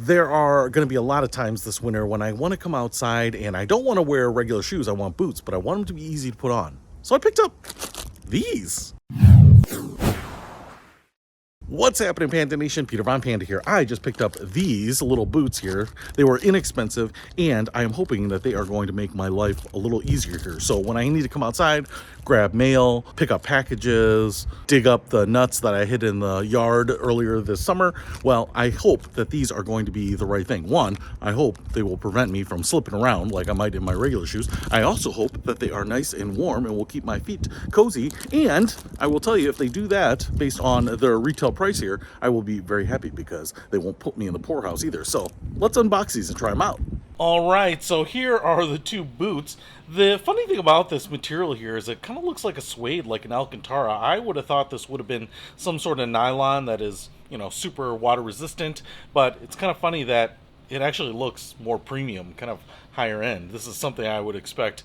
There are going to be a lot of times this winter when I want to come outside and I don't want to wear regular shoes. I want boots, but I want them to be easy to put on. So I picked up these. What's happening, Panda Nation? Peter Von Panda here. I just picked up these little boots here. They were inexpensive, and I am hoping that they are going to make my life a little easier here. So when I need to come outside, grab mail, pick up packages, dig up the nuts that I hid in the yard earlier this summer, well, I hope that these are going to be the right thing. One, I hope they will prevent me from slipping around like I might in my regular shoes. I also hope that they are nice and warm and will keep my feet cozy. And I will tell you, if they do that, based on their retail price here, I will be very happy because they won't put me in the poorhouse either. So let's unbox these and try them out. All right, so here are the two boots. The funny thing about this material here is it kind of looks like a suede, like an Alcantara. I would have thought this would have been some sort of nylon that is, you know, super water resistant, but it's kind of funny that it actually looks more premium, kind of higher end. This is something I would expect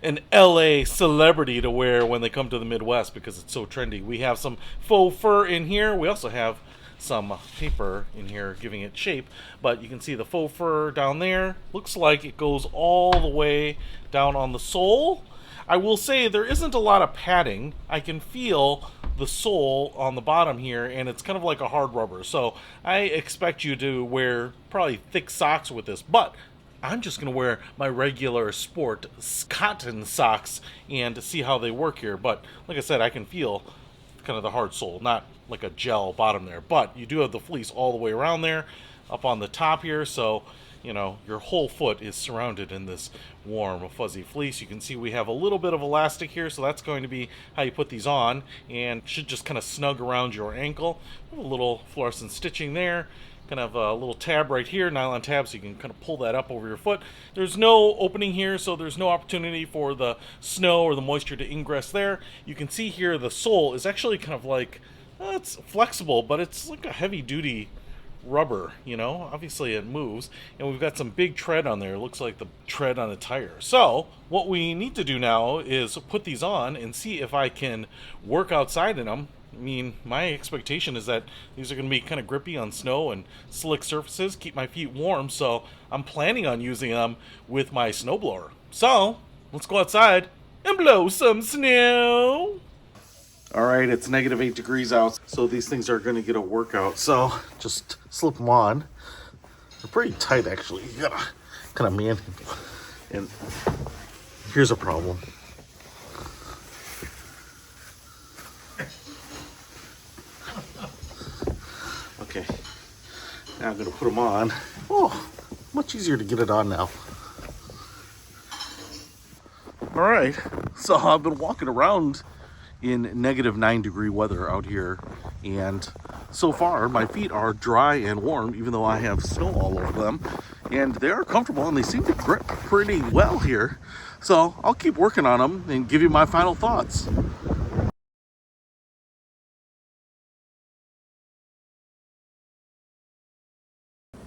an LA celebrity to wear when they come to the Midwest because it's so trendy. We have some faux fur in here. We also have some paper in here giving it shape, but you can see the faux fur down there. Looks like it goes all the way down on the sole. I will say there isn't a lot of padding. I can feel the sole on the bottom here, and it's kind of like a hard rubber. So I expect you to wear probably thick socks with this, but I'm just going to wear my regular sport cotton socks and see how they work here. But like I said, I can feel kind of the hard sole, not like a gel bottom there, but you do have the fleece all the way around there up on the top here, so you know your whole foot is surrounded in this warm fuzzy fleece. You can see we have a little bit of elastic here, so that's going to be how you put these on, and should just kind of snug around your ankle. A little fluorescent stitching there, kind of a little tab right here, nylon tab, so you can kind of pull that up over your foot. There's no opening here, so there's no opportunity for the snow or the moisture to ingress there. You can see here the sole is actually kind of like, it's flexible, but it's like a heavy-duty rubber, you know? Obviously it moves, and we've got some big tread on there. It looks like the tread on a tire. So what we need to do now is put these on and see if I can work outside in them. I mean, my expectation is that these are going to be kind of grippy on snow and slick surfaces, keep my feet warm, so I'm planning on using them with my snowblower. So let's go outside and blow some snow. All right, it's -8 degrees out, so these things are going to get a workout. So just slip them on. They're pretty tight, actually. You gotta kind of man. And here's a problem. Okay, now I'm going to put them on. Oh, much easier to get it on now. All right, so I've been walking around in -9 degree weather out here, and so far my feet are dry and warm, even though I have snow all over them, and they are comfortable and they seem to grip pretty well here. So I'll keep working on them and give you my final thoughts.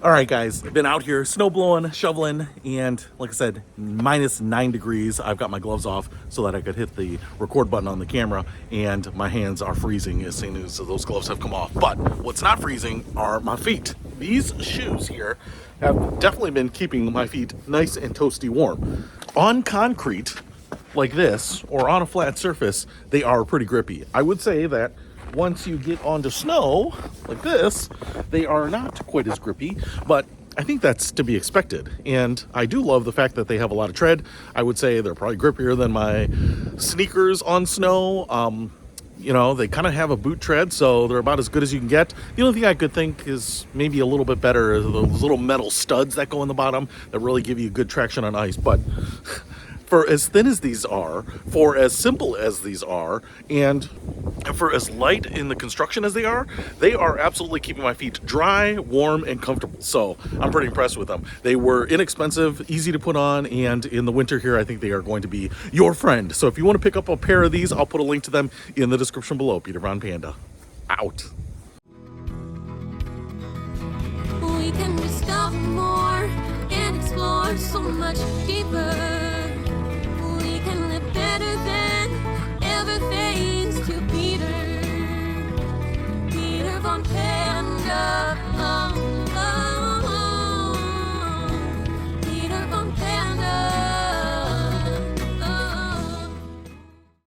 All right, guys, I've been out here snow blowing, shoveling, and like I said, -9 degrees. I've got my gloves off so that I could hit the record button on the camera, and my hands are freezing as soon as those gloves have come off. But what's not freezing are my feet. These shoes here have definitely been keeping my feet nice and toasty warm. On concrete like this, or on a flat surface, they are pretty grippy. I would say that once you get onto snow like this, they are not quite as grippy, but I think that's to be expected. And I do love the fact that they have a lot of tread. I would say they're probably grippier than my sneakers on snow. You know, they kind of have a boot tread, so they're about as good as you can get. The only thing I could think is maybe a little bit better is those little metal studs that go in the bottom that really give you good traction on ice. But for as thin as these are, for as simple as these are, and for as light in the construction as they are absolutely keeping my feet dry, warm, and comfortable. So I'm pretty impressed with them. They were inexpensive, easy to put on, and in the winter here, I think they are going to be your friend. So if you want to pick up a pair of these, I'll put a link to them in the description below. Peter Von Panda, out. We can discover more and explore so much deeper. We can live better than